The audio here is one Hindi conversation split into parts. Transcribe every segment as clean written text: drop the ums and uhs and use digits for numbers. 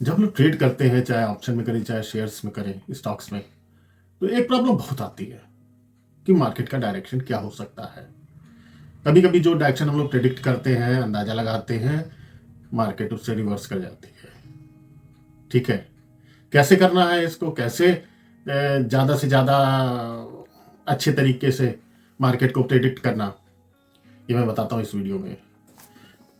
जब हम लोग ट्रेड करते हैं, चाहे ऑप्शन में करें चाहे शेयर्स में करें, स्टॉक्स में, तो एक प्रॉब्लम बहुत आती है कि मार्केट का डायरेक्शन क्या हो सकता है। कभी कभी जो डायरेक्शन हम लोग प्रेडिक्ट करते हैं, अंदाजा लगाते हैं, मार्केट उससे रिवर्स कर जाती है। ठीक है, कैसे करना है इसको, कैसे ज़्यादा से ज़्यादा अच्छे तरीके से मार्केट को प्रेडिक्ट करना, ये मैं बताता हूँ इस वीडियो में।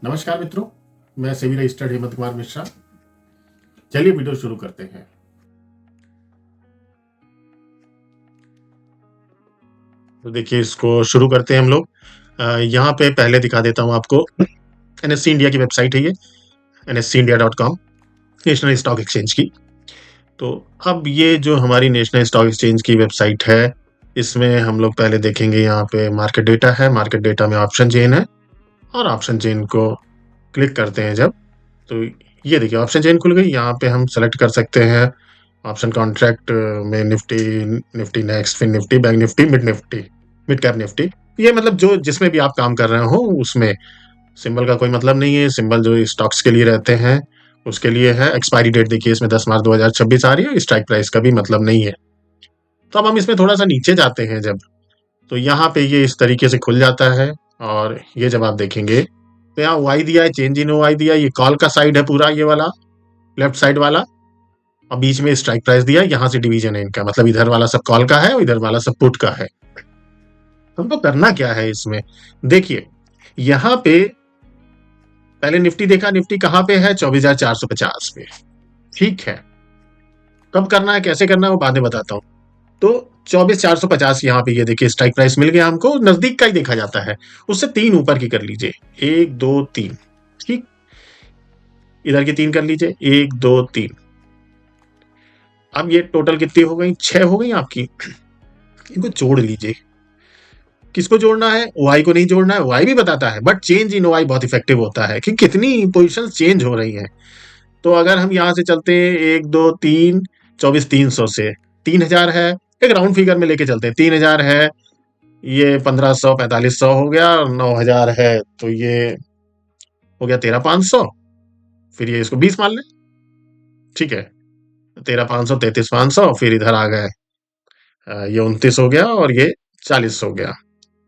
नमस्कार मित्रों, मैं सेबी रजिस्टर्ड हेमंत कुमार मिश्रा। चलिए वीडियो शुरू करते हैं। तो देखिए, इसको शुरू करते हैं हम लोग। यहाँ पे पहले दिखा देता हूँ आपको, एनएससी इंडिया की वेबसाइट है ये, nscindia.com, नेशनल स्टॉक एक्सचेंज की। तो अब ये जो हमारी नेशनल स्टॉक एक्सचेंज की वेबसाइट है, इसमें हम लोग पहले देखेंगे, यहाँ पे मार्केट डेटा है। मार्केट डेटा में ऑप्शन चेन है, और ऑप्शन चेन को क्लिक करते हैं जब, तो ये देखिए ऑप्शन चेन खुल गई। यहाँ पे हम सेलेक्ट कर सकते हैं ऑप्शन कॉन्ट्रैक्ट में निफ्टी, निफ्टी नेक्स्ट, फिर Nifty, bank Nifty, mid cap Nifty. ये मतलब जो जिसमें भी आप काम कर रहे हो उसमें सिंबल का कोई मतलब नहीं है। सिंबल जो स्टॉक्स के लिए रहते हैं उसके लिए है। एक्सपायरी डेट देखिए इसमें 10 मार्च 2026 आ रही है। स्ट्राइक प्राइस का भी मतलब नहीं है। तो अब हम इसमें थोड़ा सा नीचे जाते हैं जब, तो यहाँ पे ये इस तरीके से खुल जाता है। और ये जब आप देखेंगे तो यहाँ वाई दिया है, चेंज इन वाई दिया है। ये कॉल का साइड है पूरा, ये वाला लेफ्ट साइड वाला, और बीच में स्ट्राइक प्राइस दिया। यहाँ से डिवीजन है इनका, मतलब इधर वाला सब कॉल का है और इधर वाला सब पुट का है। हमको करना क्या है इसमें, देखिए यहाँ पे पहले निफ्टी देखा, निफ्टी कहाँ पे है, 24,450 पे। ठीक है, कब करना है, कैसे करना है, वो बाद में बताता हूँ। तो 24,450 यहाँ पे ये देखिए स्ट्राइक प्राइस मिल गया हमको। नजदीक का ही देखा जाता है, उससे 3 ऊपर की कर लीजिए, 1 2 3। ठीक, इधर की 3 कर लीजिए, 1 2 3। अब ये टोटल कितनी हो गई, 6 हो गई आपकी। इनको जोड़ लीजिए। किसको जोड़ना है, वाई को नहीं जोड़ना है। वाई भी बताता है, बट चेंज इन वाई बहुत इफेक्टिव होता है कि कितनी पोजीशन चेंज हो रही है। तो अगर हम यहाँ से चलते हैं 1 2 3, 24,300 से 3,000 है, एक राउंड फिगर में लेके चलते हैं, 3,000 है, ये 1,500 4,500 हो गया, 9,000 है तो ये हो गया 13,500। फिर ये इसको 20 मान लें। ठीक है, 13,500, 33,500, फिर इधर आ गए, ये 29 हो गया और ये 40 हो गया।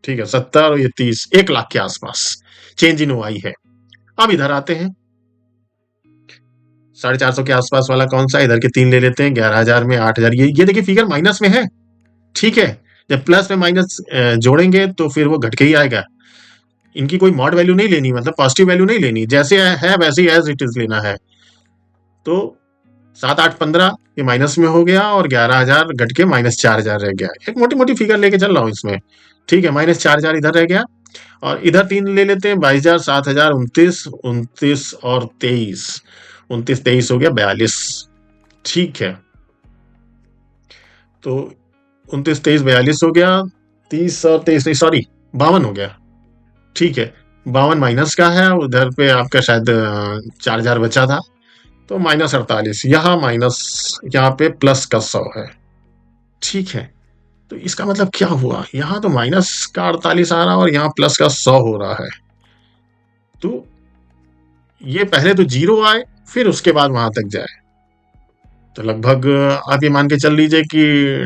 ठीक है, 70 और ये 30, 1 लाख के आसपास चेंज इन आई है। अब इधर आते हैं, 450 के आसपास वाला कौन सा, इधर के 3 ले लेते हैं, 11,000 में 8,000। ये देखिए फिगर माइनस में है। ठीक है, जब प्लस में माइनस जोड़ेंगे तो फिर वो घट के ही आएगा। इनकी कोई मॉड वैल्यू नहीं लेनी, मतलब पॉजिटिव वैल्यू नहीं लेनी, जैसे है वैसे ही एज इट इज लेना है। तो 7 8 15 ये माइनस में हो गया, और 11,000 घट के -4,000 रह गया। एक मोटी मोटी फिगर लेके चल रहा हूँ इसमें। ठीक है, -4,000 इधर रह गया, और इधर 3 ले लेते हैं, 22,000, 7,000, 29, 29 और 23, 29 23 हो गया 42। ठीक है, तो 29 23 42 हो गया, 30 और 23 नहीं, सॉरी 52 हो गया। ठीक है, 52 माइनस का है, उधर पे आपका शायद 4,000 बचा था, तो -48। यहाँ माइनस, यहाँ पे प्लस का 100 है। ठीक है, तो इसका मतलब क्या हुआ, यहाँ तो माइनस का 48 आ रहा और यहाँ प्लस का 100 हो रहा है। तो ये पहले तो 0 आए, फिर उसके बाद वहां तक जाए, तो लगभग आप ये मान के चल लीजिए कि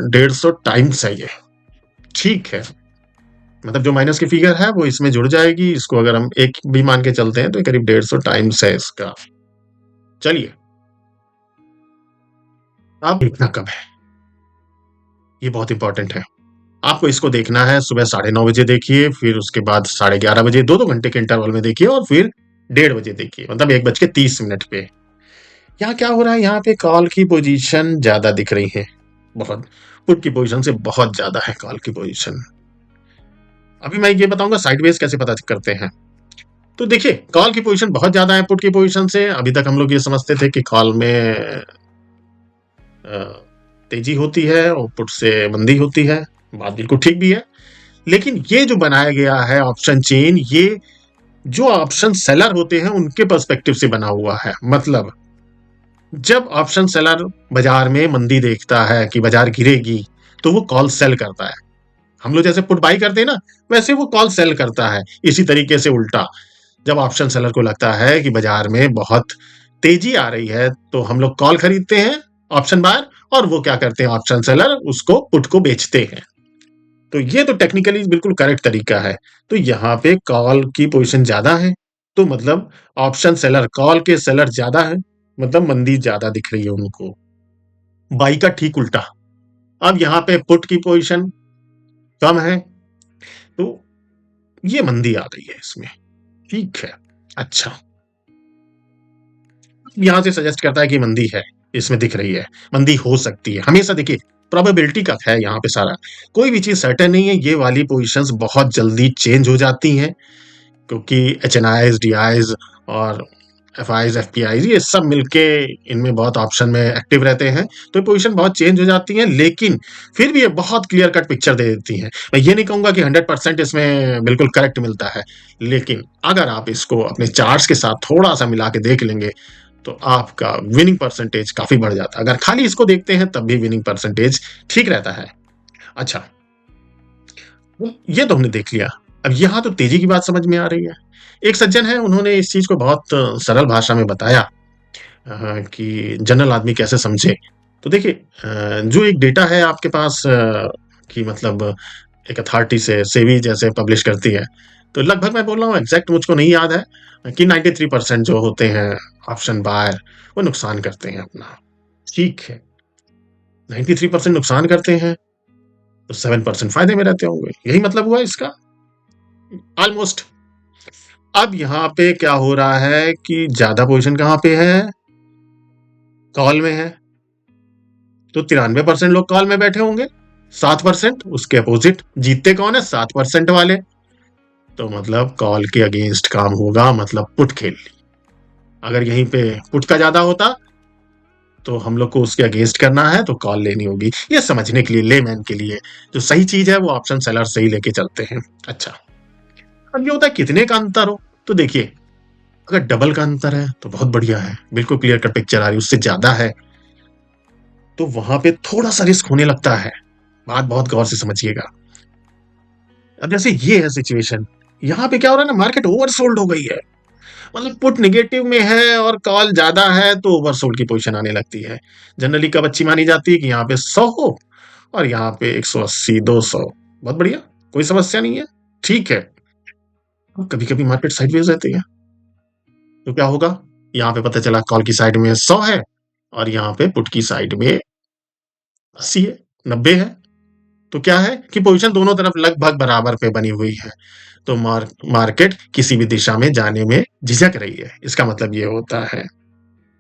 150 टाइम्स है ये। ठीक है, मतलब जो माइनस की फिगर है वो इसमें जुड़ जाएगी। इसको अगर हम एक भी मान के चलते हैं तो करीब 150 टाइम्स है इसका। चलिए, अब देखना कब है, ये बहुत इंपॉर्टेंट है। आपको इसको देखना है सुबह 9:30 बजे देखिए, फिर उसके बाद 11:30 बजे, 2-2 घंटे के इंटरवल में देखिए, और फिर 1:30 बजे देखिए, मतलब 1:30 पे। यहाँ क्या हो रहा है, यहाँ पे कॉल की पोजीशन ज्यादा दिख रही है, बहुत। पुट की पोजीशन से बहुत ज्यादा है कॉल की पोजीशन। अभी मैं ये बताऊंगा साइडवेज कैसे पता करते हैं। तो देखिए, कॉल की पोजीशन बहुत ज्यादा है पुट की पोजीशन से। अभी तक हम लोग ये समझते थे कि कॉल में तेजी होती है और पुट से मंदी होती है, बात बिल्कुल ठीक भी है। लेकिन ये जो बनाया गया है ऑप्शन चेन, ये जो ऑप्शन सेलर होते हैं उनके पर्सपेक्टिव से बना हुआ है। मतलब जब ऑप्शन सेलर बाजार में मंदी देखता है कि बाजार गिरेगी, तो वो कॉल सेल करता है। हम लोग जैसे पुट बाई करते हैं ना, वैसे वो कॉल सेल करता है। इसी तरीके से उल्टा, जब ऑप्शन सेलर को लगता है कि बाजार में बहुत तेजी आ रही है तो हम लोग कॉल खरीदते हैं ऑप्शन बायर, और वो क्या करते हैं ऑप्शन सेलर उसको पुट को बेचते हैं। तो ये तो टेक्निकली बिल्कुल करेक्ट तरीका है। तो यहाँ पे कॉल की पोजीशन ज्यादा है, तो मतलब ऑप्शन सेलर कॉल के सेलर ज्यादा है, मतलब मंदी ज्यादा दिख रही है उनको। बाई का ठीक उल्टा, अब यहाँ पे पुट की पोजीशन कम है, तो ये मंदी आ गई है इसमें। ठीक है, अच्छा, यहाँ से सजेस्ट करता है कि मंदी है, इसमें दिख रही है, मंदी हो सकती है। हमेशा देखिए प्रोबेबिलिटी का है यहाँ पे सारा, कोई भी चीज सर्टेन नहीं है। ये वाली पोजीशंस बहुत जल्दी चेंज हो जाती हैं, क्योंकि HNIs, DIIs और FIIs, FPIs, ये सब मिलके इनमें बहुत ऑप्शन में एक्टिव रहते हैं, तो पोजीशन बहुत चेंज हो जाती है, लेकिन फिर भी ये बहुत क्लियर कट पिक्चर दे देती है। मैं ये नहीं कहूंगा कि 100% इसमें बिल्कुल करेक्ट मिलता है, लेकिन अगर आप इसको अपने चार्ट्स के साथ थोड़ा सा मिला के देख लेंगे तो आपका विनिंग परसेंटेज काफी बढ़ जाता है। अगर खाली इसको देखते हैं तब भी विनिंग परसेंटेज ठीक रहता है। अच्छा, ये तो हमने देख लिया। अब यहाँ तो तेजी की बात समझ में आ रही है। एक सज्जन है, उन्होंने इस चीज को बहुत सरल भाषा में बताया कि जनरल आदमी कैसे समझे। तो देखिए, जो एक डेटा है आपके पास कि मतलब एक अथॉरिटी से सेबी जैसे पब्लिश करती है, तो लगभग मैं बोल रहा हूँ, एग्जैक्ट मुझको नहीं याद है कि 93% जो होते हैं ऑप्शन बायर वो नुकसान करते हैं अपना। ठीक है, 93% नुकसान करते हैं तो 7% फायदे में रहते होंगे, यही मतलब हुआ इसका ऑलमोस्ट। अब यहाँ पे क्या हो रहा है कि ज्यादा पोजीशन कहाँ पे है, कॉल में है, तो 93% लोग कॉल में बैठे होंगे, 7% उसके अपोजिट। जीतते कौन है, 7% वाले। तो मतलब कॉल के अगेंस्ट काम होगा, मतलब पुट खेल ली। अगर यहीं पे पुट का ज्यादा होता तो हम लोग को उसके अगेंस्ट करना है तो कॉल लेनी होगी। ये समझने के लिए, लेमैन के लिए जो सही चीज है वो ऑप्शन सेलर से ही लेके चलते हैं। अच्छा, अब ये होता है कितने का अंतर हो, तो देखिए अगर डबल का अंतर है तो बहुत बढ़िया है, बिल्कुल क्लियर कट पिक्चर आ रही है। उससे ज्यादा है तो वहां पे थोड़ा सा रिस्क होने लगता है। बात बहुत गौर से समझिएगा। अब जैसे ये है सिचुएशन, यहाँ पे क्या हो रहा है ना, मार्केट ओवरसोल्ड हो गई है। मतलब पुट निगेटिव में है और कॉल ज्यादा है तो ओवरसोल्ड की पोजीशन आने लगती है। जनरली कब अच्छी मानी जाती है कि यहाँ पे 100 हो और यहाँ पे 180, 200, बहुत बढ़िया, कोई समस्या नहीं है, ठीक है। कभी कभी मार्केट साइडवेज रहती है तो क्या होगा, यहाँ पे पता चला कॉल की साइड में 100 है और यहाँ पे पुट की साइड में 80 है, 90 है। तो क्या है कि पोजीशन दोनों तरफ लगभग बराबर पे बनी हुई है, तो मार्केट किसी भी दिशा में जाने में झिझक रही है, इसका मतलब ये होता है।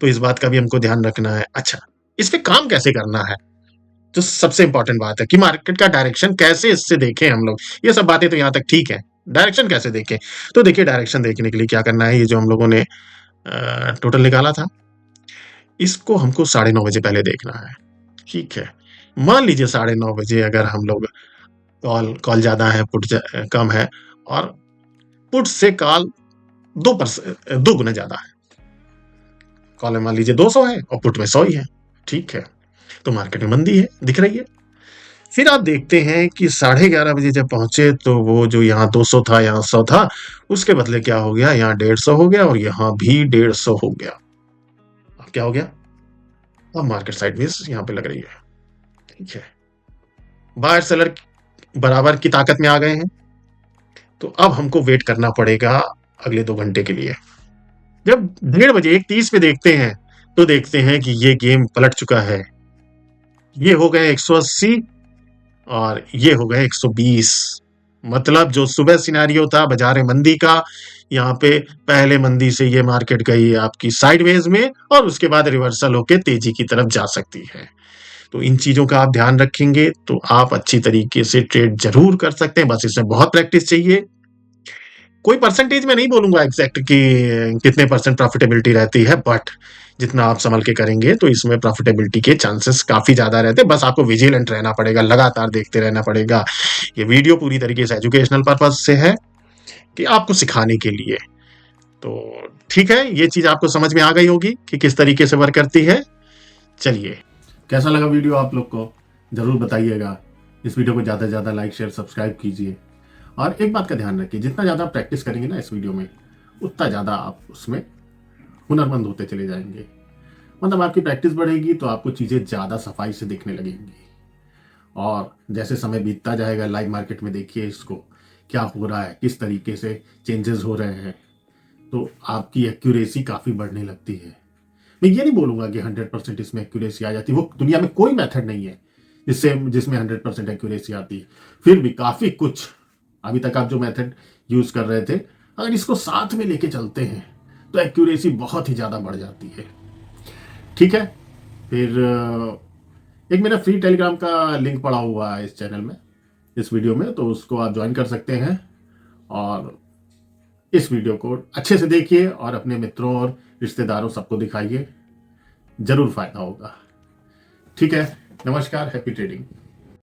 तो इस बात का भी हमको ध्यान रखना है। अच्छा, इस पे काम कैसे करना है, जो सबसे इंपॉर्टेंट बात है कि मार्केट का डायरेक्शन कैसे इससे देखें हम लोग। ये सब बातें तो यहाँ तक ठीक है, डायरेक्शन कैसे देखें। तो देखिए, डायरेक्शन देखने के लिए क्या करना है, ये जो हम लोगों ने टोटल निकाला था, इसको हमको 9:30 बजे पहले देखना है। ठीक है, मान लीजिए 9:30 अगर हम लोग कॉल कॉल ज्यादा है, पुट कम है, और पुट से कॉल 2 गुना ज्यादा है। कॉल में मान लीजिए 200 है और पुट में 100 ही है। ठीक है, तो मार्केट में मंदी है, दिख रही है। फिर आप देखते हैं कि 11:30 बजे जब पहुंचे तो वो जो यहाँ 200 था, यहाँ 100 था, उसके बदले क्या हो गया, यहाँ 150 हो गया और यहाँ भी 150 हो गया। अब क्या हो गया, अब मार्केट साइडवेज यहाँ पे लग रही है। ठीक है, बायर सेलर बराबर की ताकत में आ गए हैं, तो अब हमको वेट करना पड़ेगा अगले 2 घंटे के लिए। जब 1:30 1:30 पे देखते हैं तो देखते हैं कि ये गेम पलट चुका है। ये हो गए 180 और ये हो गए 120। मतलब जो सुबह सिनेरियो था बाजार मंदी का, यहाँ पे पहले मंदी से ये मार्केट गई आपकी साइडवेज में और उसके बाद रिवर्सल होके तेजी की तरफ जा सकती है। तो इन चीजों का आप ध्यान रखेंगे तो आप अच्छी तरीके से ट्रेड जरूर कर सकते हैं, बस इसमें बहुत प्रैक्टिस चाहिए। कोई परसेंटेज में नहीं बोलूंगा एग्जैक्ट कि कितने परसेंट प्रॉफिटेबिलिटी रहती है, बट जितना आप संभल के करेंगे तो इसमें प्रॉफिटेबिलिटी के चांसेस काफी ज्यादा रहते हैं। बस आपको विजिलेंट रहना पड़ेगा, लगातार देखते रहना पड़ेगा। ये वीडियो पूरी तरीके से एजुकेशनल पर्पज से है कि आपको सिखाने के लिए। तो ठीक है, ये चीज आपको समझ में आ गई होगी कि किस तरीके से वर्क करती है। चलिए, कैसा लगा वीडियो आप लोग को जरूर बताइएगा। इस वीडियो को ज़्यादा से ज़्यादा लाइक शेयर सब्सक्राइब कीजिए, और एक बात का ध्यान रखिए, जितना ज़्यादा प्रैक्टिस करेंगे ना इस वीडियो में, उतना ज़्यादा आप उसमें हुनरमंद होते चले जाएंगे। मतलब आपकी प्रैक्टिस बढ़ेगी तो आपको चीज़ें ज़्यादा सफाई से दिखने लगेंगी। और जैसे समय बीतता जाएगा, लाइव मार्केट में देखिए इसको क्या हो रहा है, किस तरीके से चेंजेस हो रहे हैं, तो आपकी एक्यूरेसी काफ़ी बढ़ने लगती है। मैं ये नहीं बोलूँगा कि 100% इसमें एक्यूरेसी आ जाती है, वो दुनिया में कोई मेथड नहीं है जिसमें 100% एक्यूरेसी आती है। फिर भी काफ़ी कुछ अभी तक आप जो मेथड यूज़ कर रहे थे, अगर इसको साथ में लेके चलते हैं तो एक्यूरेसी बहुत ही ज़्यादा बढ़ जाती है। ठीक है, फिर एक मेरा फ्री टेलीग्राम का लिंक पड़ा हुआ है इस चैनल में, इस वीडियो में, तो उसको आप ज्वाइन कर सकते हैं और इस वीडियो को अच्छे से देखिए और अपने मित्रों और रिश्तेदारों सबको दिखाइए, जरूर फायदा होगा। ठीक है, नमस्कार, हैप्पी ट्रेडिंग।